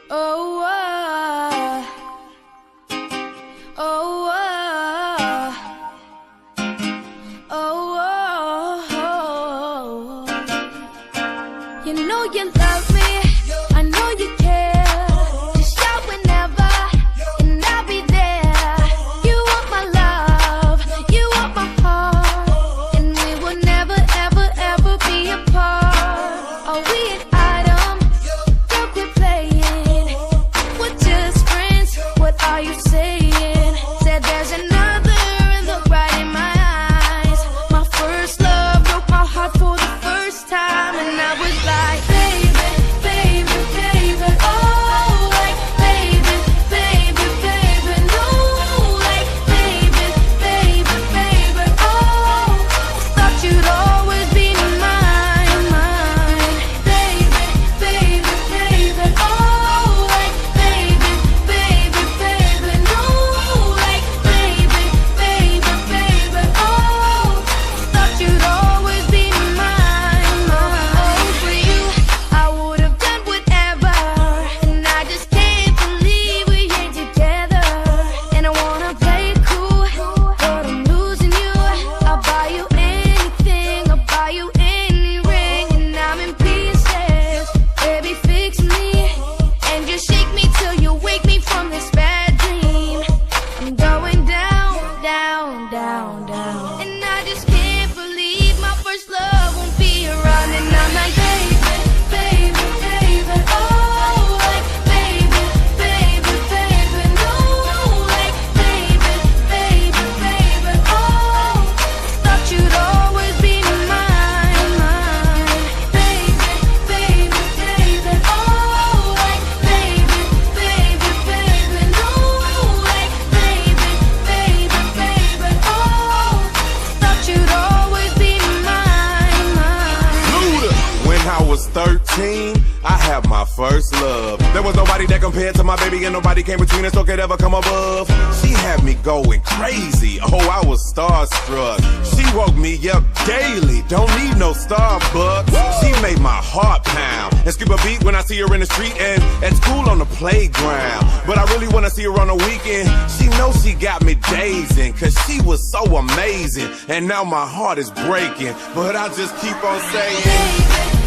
Oh, oh, oh, oh. You know you love me, I know you care. Just shout whenever, and I'll be there. You want my love, you want my heart, and we will never, ever, ever be apart. Are we an item? Don't quit playing. We're just friends, what are you saying? Said there's another and look right in my eyes. My first love broke my heart for the first time, and I was like, baby, baby, baby, oh, like, baby, baby, baby, no, like, baby, baby, baby, oh, thought you'd always be mine, mine, baby, baby, baby, oh, like, baby, baby, baby, no, like, baby, baby, baby, oh, thought you'd always be mine, mine. Oh, for you, I would have done whatever, and I just can't believe we ain't together. And I wanna play it cool, but I'm losing you. I'll buy you anything, I'll buy you any ring, and I'm in pieces. Baby, fix me, and just shake me till you wake me from this bad dream. I'm going down, down, down, down, and I just can't believe my first love won't be around. And I'm like, baby, baby, baby, oh, like, baby, baby, baby, no, like, baby, baby, baby, oh, thought you'd always be mine, mine, baby, baby, baby, oh, like, baby, baby, baby, no, like, baby, baby, baby, oh, thought you'd always be mine, mine. Luda. When I was 13, I had my first love. There was nobody that compared to my baby, and nobody came between us or could ever come above. She had me going crazy. Oh, I was starstruck. She woke me up daily. Don't need no Starbucks. She made my heart pound and skip a beat when I see her in the street and at school on the playground. But I really wanna see her on the weekend. She knows she got me dazing, cause she was so amazing. And now my heart is breaking, but I just keep on saying, Baby,